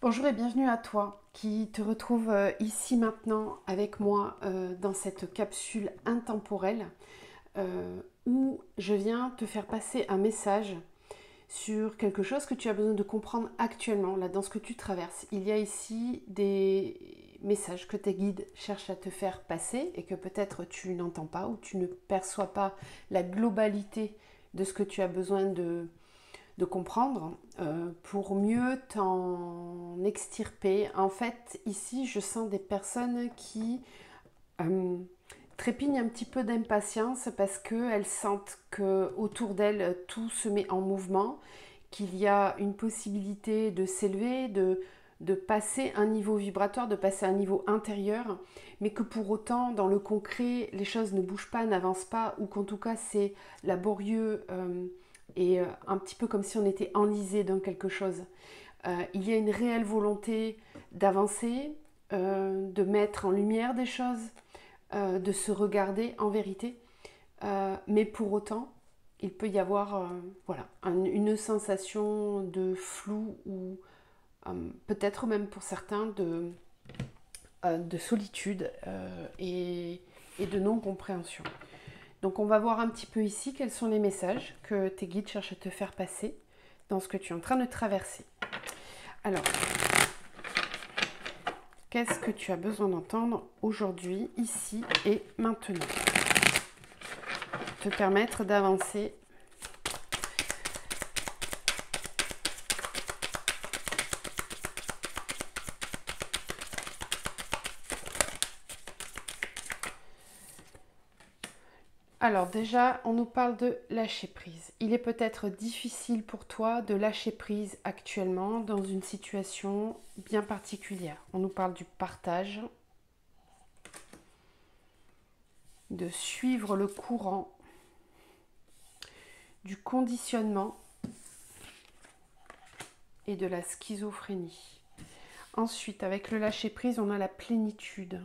Bonjour et bienvenue à toi qui te retrouve ici maintenant avec moi dans cette capsule intemporelle où je viens te faire passer un message sur quelque chose que tu as besoin de comprendre actuellement, là dans ce que tu traverses. Il y a ici des messages que tes guides cherchent à te faire passer et que peut-être tu n'entends pas ou tu ne perçois pas la globalité de ce que tu as besoin de comprendre pour mieux t'en extirper. En fait, ici, je sens des personnes qui euh, trépignent un petit peu d'impatience parce qu'elles sentent que autour d'elles, tout se met en mouvement, qu'il y a une possibilité de s'élever, de passer un niveau vibratoire, de passer un niveau intérieur, mais que pour autant, dans le concret, les choses ne bougent pas, n'avancent pas, ou qu'en tout cas, c'est laborieux et un petit peu comme si on était enlisé dans quelque chose. Il y a une réelle volonté d'avancer, de mettre en lumière des choses, de se regarder en vérité, mais pour autant, il peut y avoir voilà, une sensation de flou ou peut-être même pour certains de solitude et de non-compréhension. Donc on va voir un petit peu ici quels sont les messages que tes guides cherchent à te faire passer dans ce que tu es en train de traverser. Alors, qu'est-ce que tu as besoin d'entendre aujourd'hui, ici et maintenant? Te permettre d'avancer. Alors déjà, on nous parle de lâcher prise. Il est peut-être difficile pour toi de lâcher prise actuellement dans une situation bien particulière. On nous parle du partage, de suivre le courant, du conditionnement et de la schizophrénie. Ensuite, avec le lâcher prise, on a la plénitude,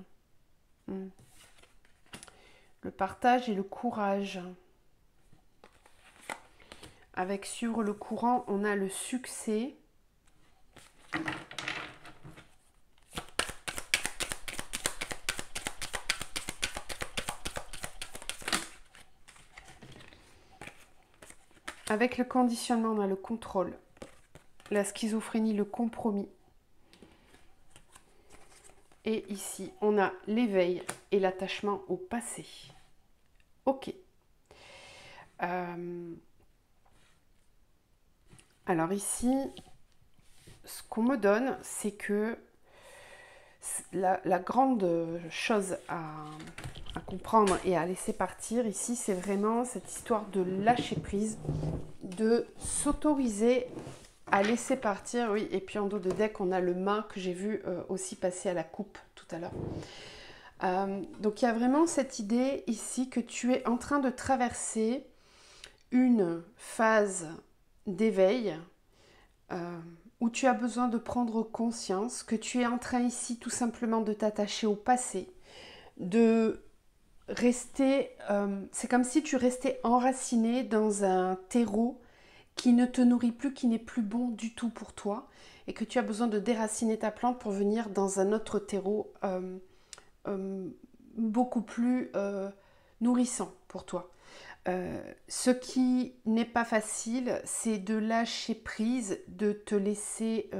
le partage et le courage. Avec suivre le courant, on a le succès. Avec le conditionnement, on a le contrôle. La schizophrénie, le compromis. Et ici, on a l'éveil et l'attachement au passé. Ok. Alors ici, ce qu'on me donne, c'est que la grande chose à comprendre et à laisser partir ici, c'est vraiment cette histoire de lâcher prise, de s'autoriser à laisser partir. Oui, et puis en dos de deck, on a le mât que j'ai vu aussi passer à la coupe tout à l'heure. Donc il y a vraiment cette idée ici que tu es en train de traverser une phase d'éveil où tu as besoin de prendre conscience que tu es en train ici tout simplement de t'attacher au passé, de rester, c'est comme si tu restais enraciné dans un terreau qui ne te nourrit plus, qui n'est plus bon du tout pour toi, et que tu as besoin de déraciner ta plante pour venir dans un autre terreau beaucoup plus nourrissant pour toi. Ce qui n'est pas facile, c'est de lâcher prise, de te laisser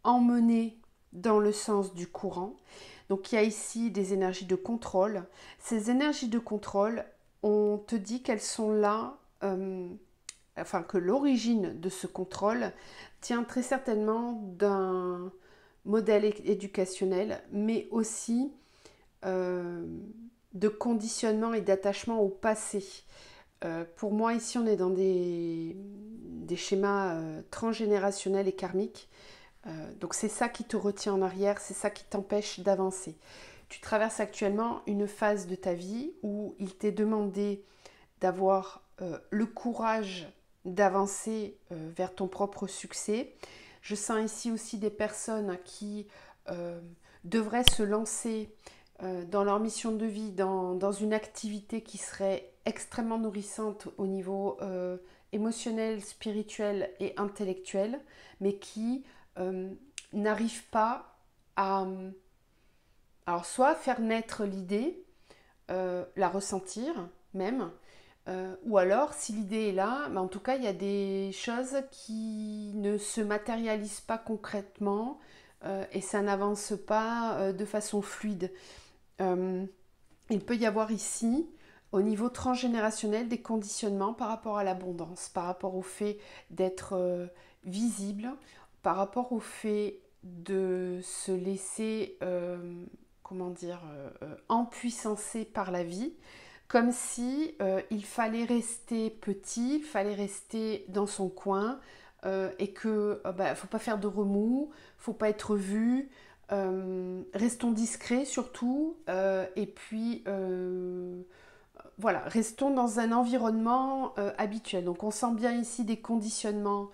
emmener dans le sens du courant. Donc il y a ici des énergies de contrôle. Ces énergies de contrôle, on te dit qu'elles sont là, enfin que l'origine de ce contrôle tient très certainement d'un modèle éducationnel, mais aussi de conditionnement et d'attachement au passé. Pour moi, ici, on est dans des schémas transgénérationnels et karmiques. Donc c'est ça qui te retient en arrière, c'est ça qui t'empêche d'avancer. Tu traverses actuellement une phase de ta vie où il t'est demandé d'avoir le courage d'avancer vers ton propre succès. Je sens ici aussi des personnes qui devraient se lancer dans leur mission de vie, dans une activité qui serait extrêmement nourrissante au niveau émotionnel, spirituel et intellectuel, mais qui n'arrive pas à, alors soit faire naître l'idée, la ressentir même, ou alors si l'idée est là, mais en tout cas il y a des choses qui ne se matérialisent pas concrètement et ça n'avance pas de façon fluide. Euh, il peut y avoir ici, au niveau transgénérationnel, des conditionnements par rapport à l'abondance, par rapport au fait d'être visible, par rapport au fait de se laisser, comment dire, empuissancer par la vie, comme si il fallait rester petit, il fallait rester dans son coin, et que faut pas faire de remous, faut pas être vu, restons discrets surtout, et puis voilà, restons dans un environnement habituel. Donc on sent bien ici des conditionnements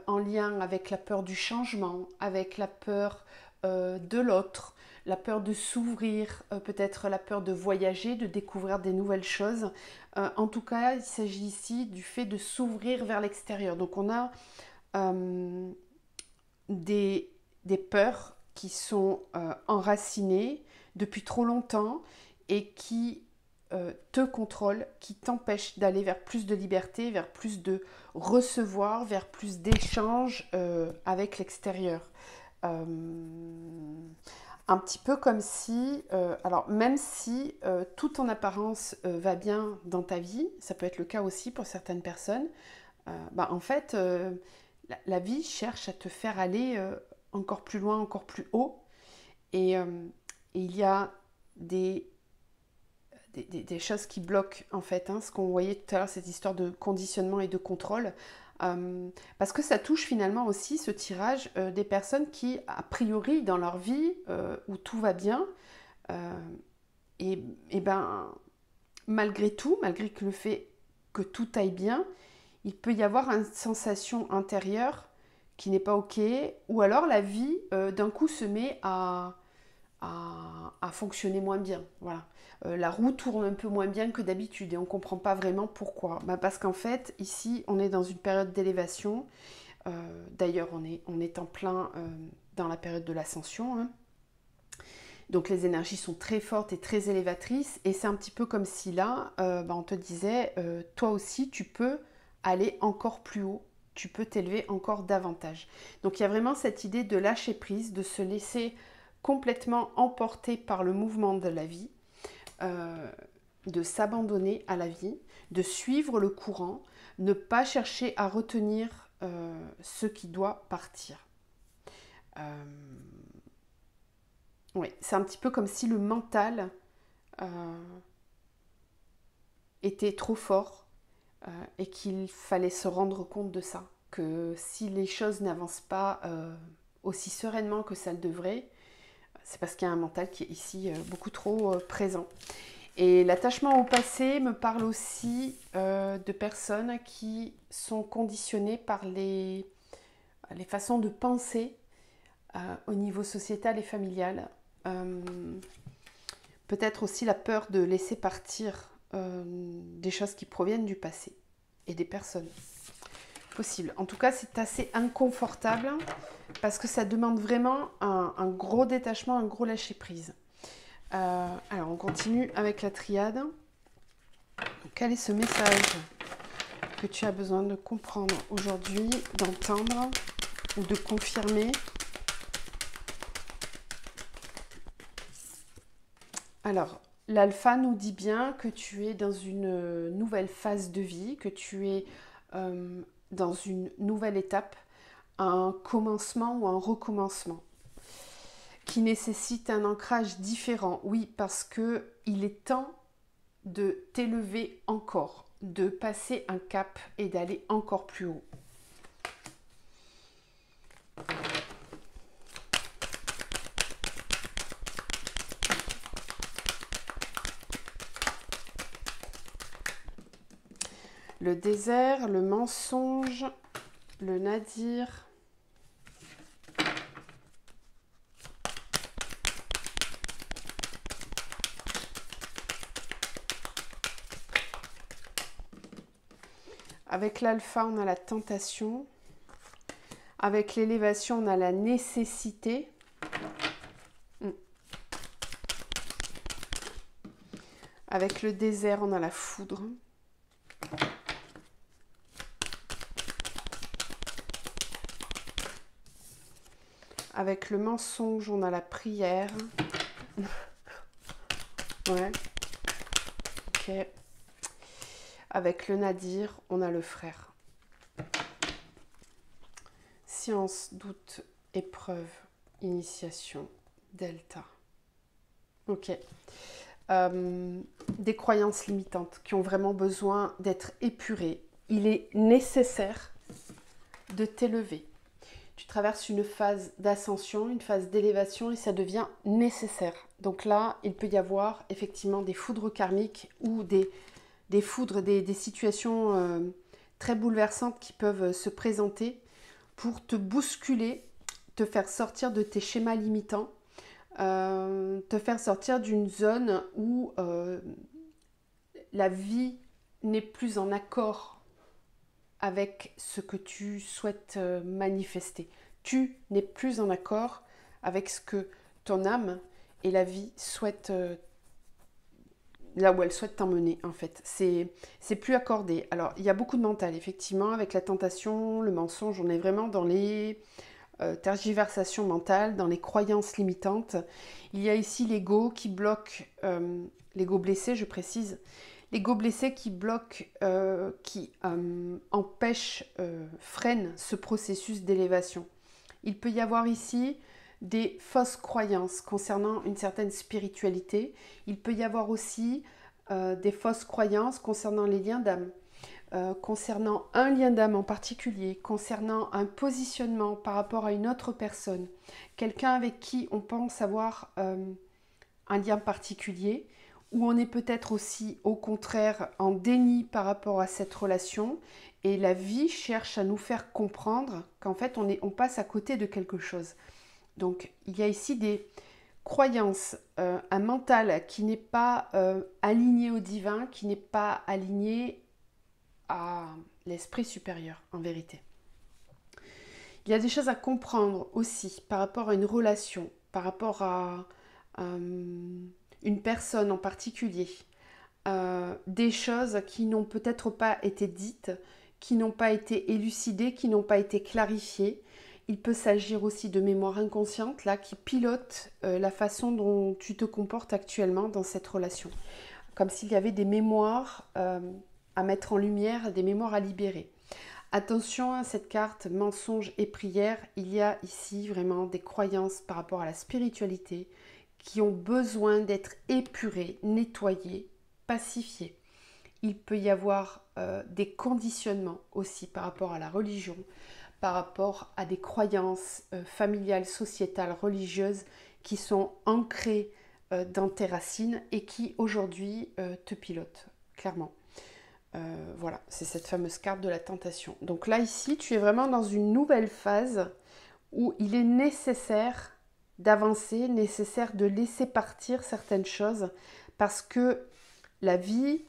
en lien avec la peur du changement, avec la peur de l'autre, la peur de s'ouvrir, peut-être la peur de voyager, de découvrir des nouvelles choses. En tout cas, il s'agit ici du fait de s'ouvrir vers l'extérieur. Donc on a euh, des, des peurs qui sont enracinées depuis trop longtemps et qui te contrôlent, qui t'empêchent d'aller vers plus de liberté, vers plus de recevoir, vers plus d'échanges avec l'extérieur. Euh, un petit peu comme si, alors même si tout en apparence va bien dans ta vie, ça peut être le cas aussi pour certaines personnes, en fait, la vie cherche à te faire aller encore plus loin, encore plus haut. Et, et il y a des, des choses qui bloquent, en fait, hein, ce qu'on voyait tout à l'heure, cette histoire de conditionnement et de contrôle. Parce que ça touche finalement aussi ce tirage des personnes qui, a priori, dans leur vie, où tout va bien, euh, et ben, malgré tout, malgré que le fait que tout aille bien, il peut y avoir une sensation intérieure qui n'est pas ok, ou alors la vie d'un coup se met à fonctionner moins bien. Voilà. La roue tourne un peu moins bien que d'habitude et on ne comprend pas vraiment pourquoi. Parce qu'en fait, ici, on est dans une période d'élévation. D'ailleurs, on est en plein dans la période de l'ascension. Hein. Donc les énergies sont très fortes et très élévatrices. Et c'est un petit peu comme si là, on te disait, toi aussi, tu peux aller encore plus haut. Tu peux t'élever encore davantage. Donc il y a vraiment cette idée de lâcher prise, de se laisser complètement emporter par le mouvement de la vie, de s'abandonner à la vie, de suivre le courant, ne pas chercher à retenir ce qui doit partir. Oui, c'est un petit peu comme si le mental était trop fort et qu'il fallait se rendre compte de ça. Que si les choses n'avancent pas aussi sereinement que ça le devrait, c'est parce qu'il y a un mental qui est ici beaucoup trop présent. Et l'attachement au passé me parle aussi de personnes qui sont conditionnées par les façons de penser au niveau sociétal et familial. Peut-être aussi la peur de laisser partir des choses qui proviennent du passé et des personnes. Possible. En tout cas, c'est assez inconfortable parce que ça demande vraiment un gros détachement, un gros lâcher-prise. Alors, on continue avec la triade. Quel est ce message que tu as besoin de comprendre aujourd'hui, d'entendre ou de confirmer? Alors, l'alpha nous dit bien que tu es dans une nouvelle phase de vie, que tu es dans une nouvelle étape, un commencement ou un recommencement qui nécessite un ancrage différent. Oui, parce que il est temps de t'élever encore, de passer un cap et d'aller encore plus haut. Le désert, le mensonge, le nadir. Avec l'alpha, on a la tentation. Avec l'élévation, on a la nécessité. Avec le désert, on a la foudre. Avec le mensonge, on a la prière. Ouais. Ok. Avec le nadir, on a le frère. Science, doute, épreuve, initiation, delta. Ok. Des croyances limitantes qui ont vraiment besoin d'être épurées. Il est nécessaire de t'élever. Tu traverses une phase d'ascension, une phase d'élévation et ça devient nécessaire. Donc là, il peut y avoir effectivement des foudres karmiques ou des foudres, des situations très bouleversantes qui peuvent se présenter pour te bousculer, te faire sortir de tes schémas limitants, te faire sortir d'une zone où la vie n'est plus en accord avec ce que tu souhaites manifester. Tu n'es plus en accord avec ce que ton âme et la vie souhaitent, là où elle souhaite t'emmener en fait. C'est plus accordé. Alors il y a beaucoup de mental effectivement avec la tentation, le mensonge, on est vraiment dans les tergiversations mentales, dans les croyances limitantes. Il y a ici l'ego qui bloque, l'ego blessé je précise, l'ego blessé qui bloque, qui empêche, freine ce processus d'élévation. Il peut y avoir ici des fausses croyances concernant une certaine spiritualité. Il peut y avoir aussi des fausses croyances concernant les liens d'âme, concernant un lien d'âme en particulier, concernant un positionnement par rapport à une autre personne, quelqu'un avec qui on pense avoir un lien particulier, où on est peut-être aussi au contraire en déni par rapport à cette relation et la vie cherche à nous faire comprendre qu'en fait on passe à côté de quelque chose. Donc il y a ici des croyances, un mental qui n'est pas aligné au divin, qui n'est pas aligné à l'esprit supérieur en vérité. Il y a des choses à comprendre aussi par rapport à une relation, par rapport à une personne en particulier, des choses qui n'ont peut-être pas été dites, qui n'ont pas été élucidées, qui n'ont pas été clarifiées. Il peut s'agir aussi de mémoire inconsciente, là, qui pilote la façon dont tu te comportes actuellement dans cette relation. Comme s'il y avait des mémoires à mettre en lumière, des mémoires à libérer. Attention à cette carte mensonge et prière, il y a ici vraiment des croyances par rapport à la spiritualité qui ont besoin d'être épurées, nettoyées, pacifiées. Il peut y avoir des conditionnements aussi par rapport à la religion, par rapport à des croyances familiales, sociétales, religieuses qui sont ancrées dans tes racines et qui aujourd'hui te pilotent, clairement. Voilà, c'est cette fameuse carte de la tentation. Donc là, ici, tu es vraiment dans une nouvelle phase où il est nécessaire d'avancer, nécessaire de laisser partir certaines choses parce que la vie,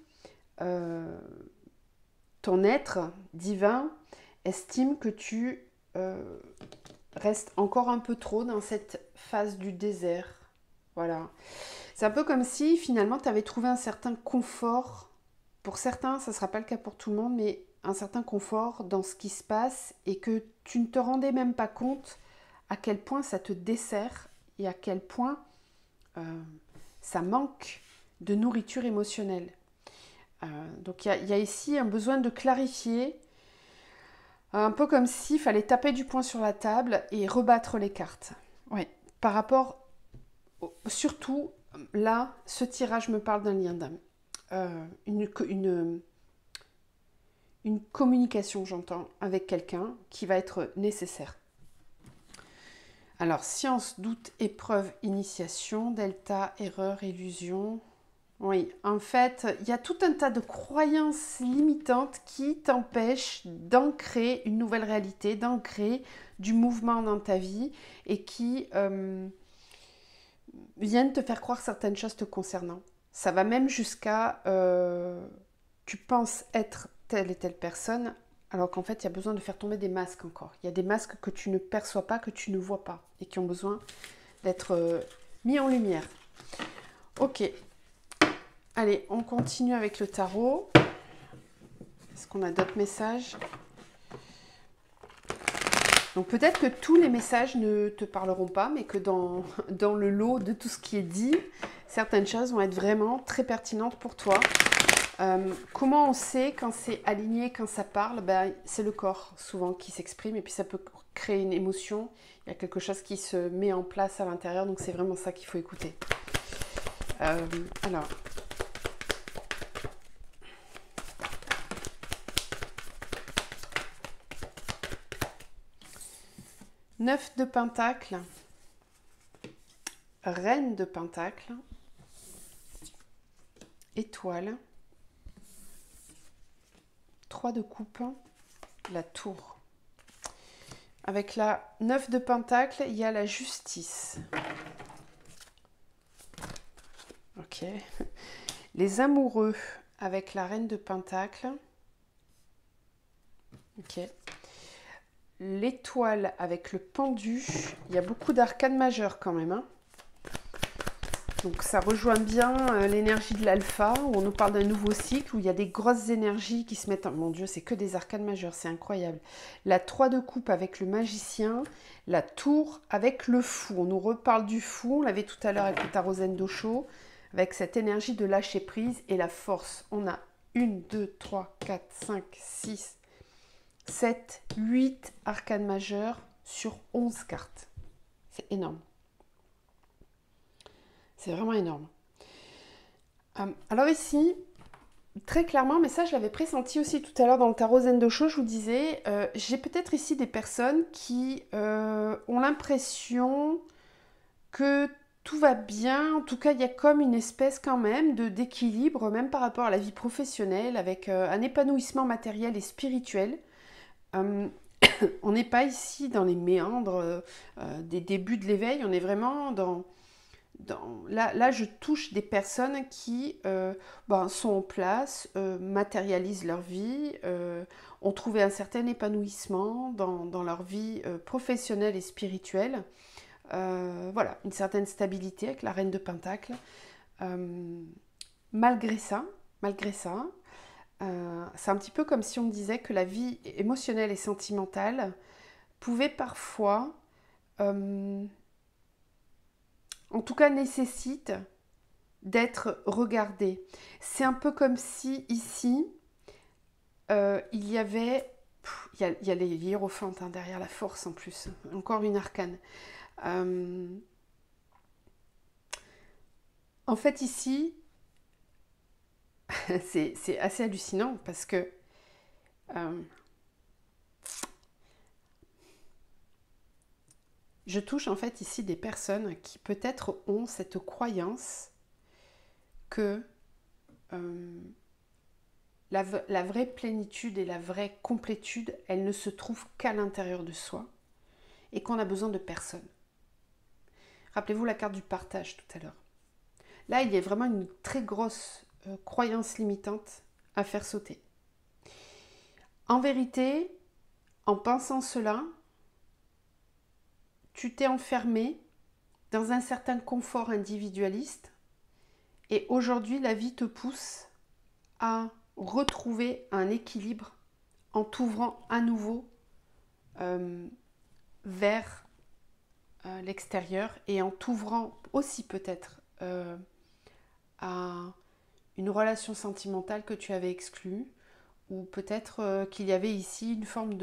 ton être divin estime que tu restes encore un peu trop dans cette phase du désert. Voilà. C'est un peu comme si finalement tu avais trouvé un certain confort. Pour certains, ça ne sera pas le cas pour tout le monde, mais un certain confort dans ce qui se passe et que tu ne te rendais même pas compte à quel point ça te dessert et à quel point ça manque de nourriture émotionnelle. Donc il y a ici un besoin de clarifier, un peu comme s'il fallait taper du poing sur la table et rebattre les cartes. Ouais. Par rapport, surtout là, ce tirage me parle d'un lien d'âme. Une communication, j'entends, avec quelqu'un qui va être nécessaire. Alors, science, doute, épreuve, initiation, delta, erreur, illusion. Oui, en fait, il y a tout un tas de croyances limitantes qui t'empêchent d'ancrer une nouvelle réalité, d'ancrer du mouvement dans ta vie et qui viennent te faire croire certaines choses te concernant. Ça va même jusqu'à tu penses être telle et telle personne alors qu'en fait, il y a besoin de faire tomber des masques encore. Il y a des masques que tu ne perçois pas, que tu ne vois pas, et qui ont besoin d'être mis en lumière. Ok. Allez, on continue avec le tarot. Est-ce qu'on a d'autres messages? Donc peut-être que tous les messages ne te parleront pas, mais que dans le lot de tout ce qui est dit, certaines choses vont être vraiment très pertinentes pour toi. Comment on sait quand c'est aligné, quand ça parle? Ben, c'est le corps souvent qui s'exprime et puis ça peut créer une émotion. Il y a quelque chose qui se met en place à l'intérieur, donc c'est vraiment ça qu'il faut écouter. Alors... Neuf de Pentacle, Reine de Pentacle, Étoile, 3 de Coupe, la Tour. Avec la 9 de Pentacle, il y a la Justice. Ok. Les amoureux avec la Reine de Pentacle. Ok. L'étoile avec le pendu. Il y a beaucoup d'arcanes majeures quand même. Hein. Donc ça rejoint bien l'énergie de l'alpha, où on nous parle d'un nouveau cycle, où il y a des grosses énergies qui se mettent en... Mon Dieu, c'est que des arcanes majeures, c'est incroyable. La 3 de coupe avec le magicien, la tour avec le fou. On nous reparle du fou, on l'avait tout à l'heure avec le tarot Zen Dosho, avec cette énergie de lâcher prise et la force. On a 1, 2, 3, 4, 5, 6, 7, 8 arcanes majeures sur 11 cartes. C'est énorme. C'est vraiment énorme. Alors ici, très clairement, mais ça je l'avais pressenti aussi tout à l'heure dans le tarot Zen Dosho, je vous disais, j'ai peut-être ici des personnes qui ont l'impression que tout va bien. En tout cas, il y a comme une espèce quand même d'équilibre, même par rapport à la vie professionnelle, avec un épanouissement matériel et spirituel. On n'est pas ici dans les méandres des débuts de l'éveil, on est vraiment là, je touche des personnes qui sont en place, matérialisent leur vie, ont trouvé un certain épanouissement dans leur vie professionnelle et spirituelle. Voilà, une certaine stabilité avec la Reine de Pentacle. Malgré ça, c'est un petit peu comme si on me disait que la vie émotionnelle et sentimentale pouvait parfois... en tout cas nécessite d'être regardé. C'est un peu comme si ici, il y avait... Il y a les hiérophantes hein, derrière la force en plus. Encore une arcane. En fait ici, c'est assez hallucinant parce que... je touche en fait ici des personnes qui peut-être ont cette croyance que la vraie plénitude et la vraie complétude, elle ne se trouve qu'à l'intérieur de soi et qu'on a besoin de personne. Rappelez-vous la carte du partage tout à l'heure. Là, il y a vraiment une très grosse croyance limitante à faire sauter. En vérité, en pensant cela, tu t'es enfermé dans un certain confort individualiste et aujourd'hui, la vie te pousse à retrouver un équilibre en t'ouvrant à nouveau vers l'extérieur et en t'ouvrant aussi peut-être à une relation sentimentale que tu avais exclue ou peut-être qu'il y avait ici une forme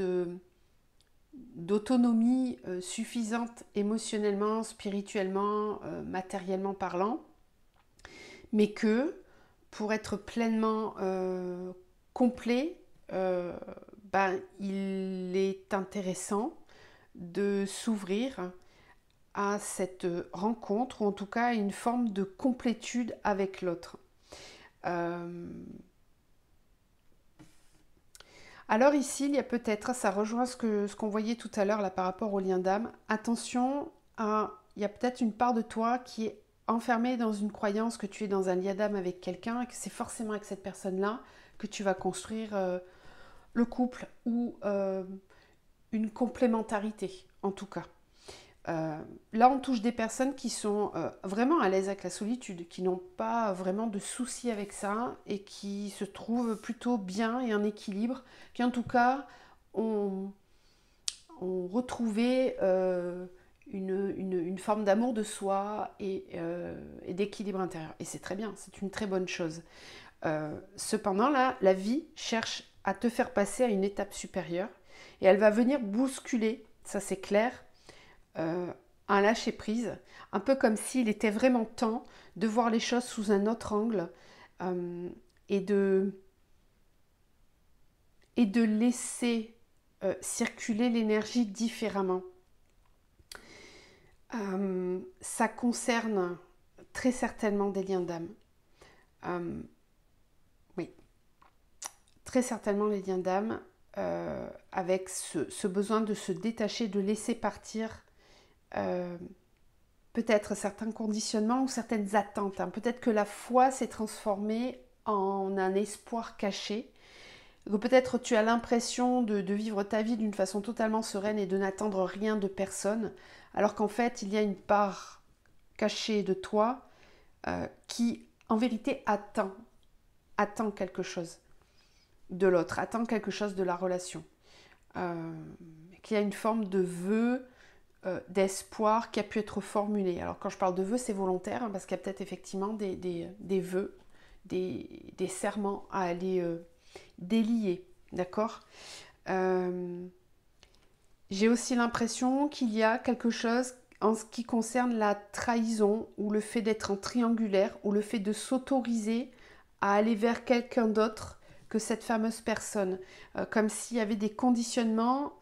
d'autonomie suffisante émotionnellement, spirituellement, matériellement parlant, mais que pour être pleinement complet, il est intéressant de s'ouvrir à cette rencontre, ou en tout cas à une forme de complétude avec l'autre. Alors ici, il y a peut-être, ça rejoint ce qu'on voyait tout à l'heure là par rapport au lien d'âme, attention, il y a peut-être une part de toi qui est enfermée dans une croyance que tu es dans un lien d'âme avec quelqu'un et que c'est forcément avec cette personne-là que tu vas construire le couple ou une complémentarité, en tout cas. Là, on touche des personnes qui sont vraiment à l'aise avec la solitude, qui n'ont pas vraiment de soucis avec ça et qui se trouvent plutôt bien et en équilibre, qui en tout cas ont retrouvé une forme d'amour de soi et d'équilibre intérieur. Et c'est très bien, c'est une très bonne chose. Cependant, là, la vie cherche à te faire passer à une étape supérieure et elle va venir bousculer, ça c'est clair, un lâcher prise, un peu comme s'il était vraiment temps de voir les choses sous un autre angle et de laisser circuler l'énergie différemment. Ça concerne très certainement des liens d'âme. Oui, très certainement les liens d'âme, avec ce besoin de se détacher, de laisser partir peut-être certains conditionnements ou certaines attentes. Peut-être que la foi s'est transformée en un espoir caché. Peut-être tu as l'impression de vivre ta vie d'une façon totalement sereine et de n'attendre rien de personne, alors qu'en fait il y a une part cachée de toi qui en vérité attend quelque chose de l'autre, attend quelque chose de la relation, qu'il y a une forme de vœu, d'espoir qui a pu être formulé. Alors quand je parle de vœux, c'est volontaire, parce qu'il y a peut-être effectivement des vœux, des serments à aller délier, d'accord. J'ai aussi l'impression qu'il y a quelque chose en ce qui concerne la trahison, ou le fait d'être en triangulaire, ou le fait de s'autoriser à aller vers quelqu'un d'autre que cette fameuse personne, comme s'il y avait des conditionnements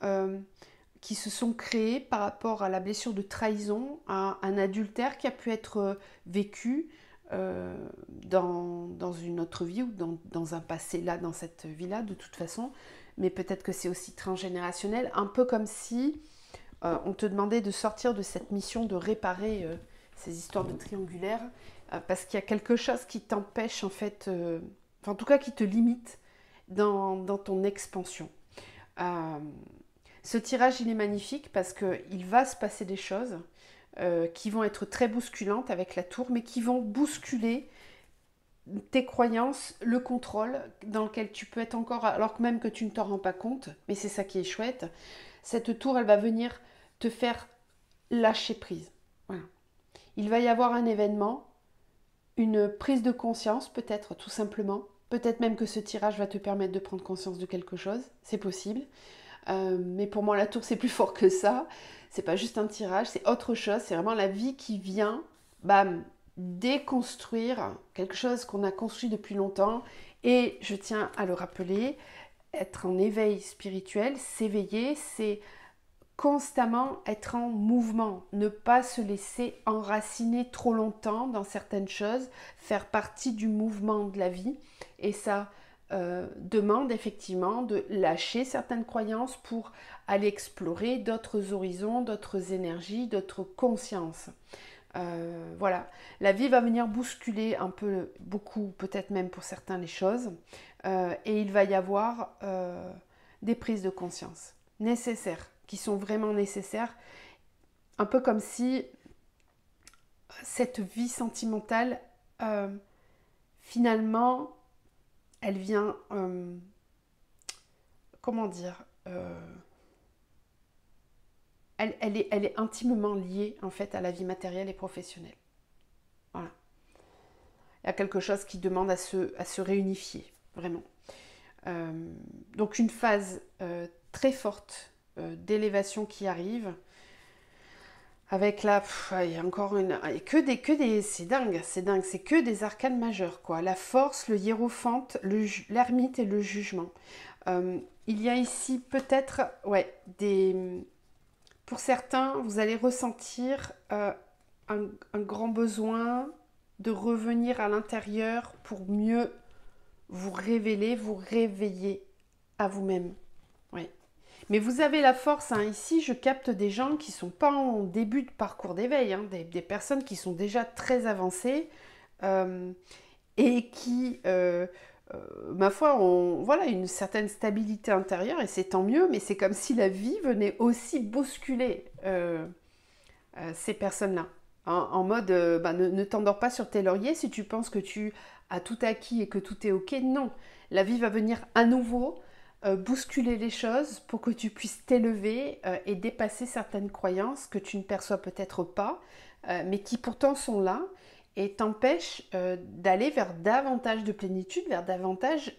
qui se sont créés par rapport à la blessure de trahison, à un adultère qui a pu être vécu dans une autre vie ou dans un passé là, dans cette vie-là de toute façon, mais peut-être que c'est aussi transgénérationnel, un peu comme si on te demandait de sortir de cette mission de réparer ces histoires de triangulaire, parce qu'il y a quelque chose qui t'empêche en fait, enfin en tout cas qui te limite dans ton expansion. Ce tirage il est magnifique parce qu'il va se passer des choses qui vont être très bousculantes avec la tour, mais qui vont bousculer tes croyances, le contrôle dans lequel tu peux être encore, alors que même que tu ne t'en rends pas compte, mais c'est ça qui est chouette. Cette tour, elle va venir te faire lâcher prise. Voilà. Il va y avoir un événement, une prise de conscience peut-être tout simplement. Peut-être même que ce tirage va te permettre de prendre conscience de quelque chose, c'est possible. Mais pour moi, la tour, c'est plus fort que ça. C'est pas juste un tirage, c'est autre chose. C'est vraiment la vie qui vient, bam, déconstruire quelque chose qu'on a construit depuis longtemps. Et je tiens à le rappeler, être en éveil spirituel, s'éveiller, c'est constamment être en mouvement, ne pas se laisser enraciner trop longtemps dans certaines choses, faire partie du mouvement de la vie. Et ça demande effectivement de lâcher certaines croyances pour aller explorer d'autres horizons, d'autres énergies, d'autres consciences. Voilà, la vie va venir bousculer un peu, beaucoup, peut-être même pour certains les choses, et il va y avoir des prises de conscience nécessaires, qui sont vraiment nécessaires, un peu comme si cette vie sentimentale, finalement, elle vient, comment dire, elle est intimement liée en fait à la vie matérielle et professionnelle. Voilà. Il y a quelque chose qui demande à se réunifier, vraiment. Donc une phase très forte d'élévation qui arrive, avec là, il y a encore que des, c'est dingue, c'est que des arcanes majeures, quoi. La force, le hiérophante, l'ermite et le jugement. Il y a ici peut-être, ouais, pour certains, vous allez ressentir un grand besoin de revenir à l'intérieur pour mieux vous révéler, vous réveiller à vous-même. Oui. Mais vous avez la force, hein. Ici je capte des gens qui ne sont pas en début de parcours d'éveil, hein, des personnes qui sont déjà très avancées et qui ma foi, voilà, une certaine stabilité intérieure et c'est tant mieux, mais c'est comme si la vie venait aussi bousculer ces personnes-là. En mode, bah, ne t'endors pas sur tes lauriers si tu penses que tu as tout acquis et que tout est ok. Non, la vie va venir à nouveau bousculer les choses pour que tu puisses t'élever et dépasser certaines croyances que tu ne perçois peut-être pas, mais qui pourtant sont là et t'empêchent d'aller vers davantage de plénitude, vers davantage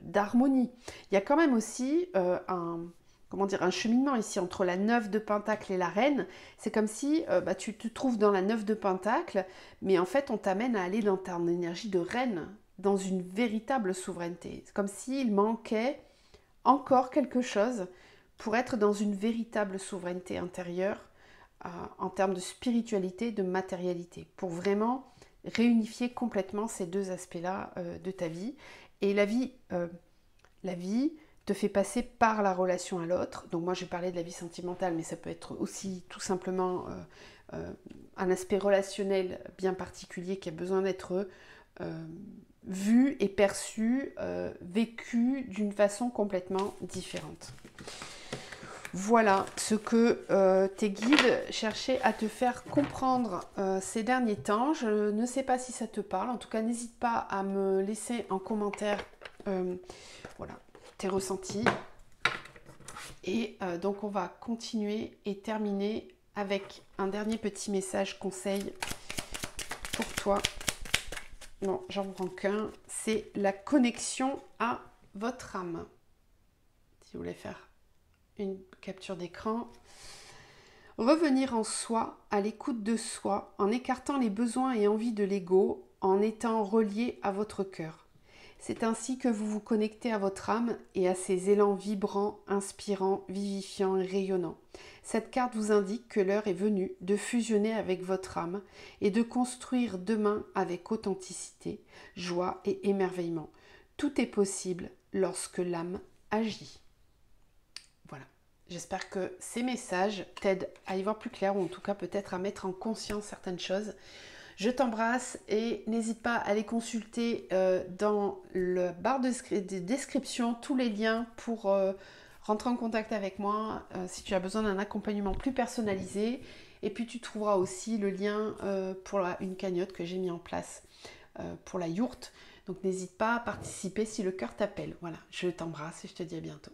d'harmonie. Il y a quand même aussi comment dire, un cheminement ici entre la 9 de Pentacle et la Reine. C'est comme si bah, tu te trouves dans la 9 de Pentacle, mais en fait on t'amène à aller dans ton énergie de Reine, dans une véritable souveraineté. C'est comme s'il manquait encore quelque chose pour être dans une véritable souveraineté intérieure en termes de spiritualité, de matérialité, pour vraiment réunifier complètement ces deux aspects-là de ta vie. Et la vie te fait passer par la relation à l'autre. Donc moi, j'ai parlé de la vie sentimentale, mais ça peut être aussi tout simplement un aspect relationnel bien particulier qui a besoin d'être vu et perçu, vécu d'une façon complètement différente. Voilà ce que tes guides cherchaient à te faire comprendre ces derniers temps. Je ne sais pas si ça te parle. En tout cas, n'hésite pas à me laisser en commentaire voilà, tes ressentis. Et donc, on va continuer et terminer avec un dernier petit message conseil pour toi. Non, j'en prends qu'un. C'est la connexion à votre âme. Si vous voulez faire une capture d'écran. Revenir en soi, à l'écoute de soi, en écartant les besoins et envies de l'ego, en étant relié à votre cœur. C'est ainsi que vous vous connectez à votre âme et à ses élans vibrants, inspirants, vivifiants et rayonnants. Cette carte vous indique que l'heure est venue de fusionner avec votre âme et de construire demain avec authenticité, joie et émerveillement. Tout est possible lorsque l'âme agit. Voilà. J'espère que ces messages t'aident à y voir plus clair ou en tout cas peut-être à mettre en conscience certaines choses. Je t'embrasse et n'hésite pas à aller consulter dans le barre de description tous les liens pour rentrer en contact avec moi si tu as besoin d'un accompagnement plus personnalisé. Et puis tu trouveras aussi le lien pour une cagnotte que j'ai mis en place pour la yourte. Donc n'hésite pas à participer si le cœur t'appelle. Voilà, je t'embrasse et je te dis à bientôt.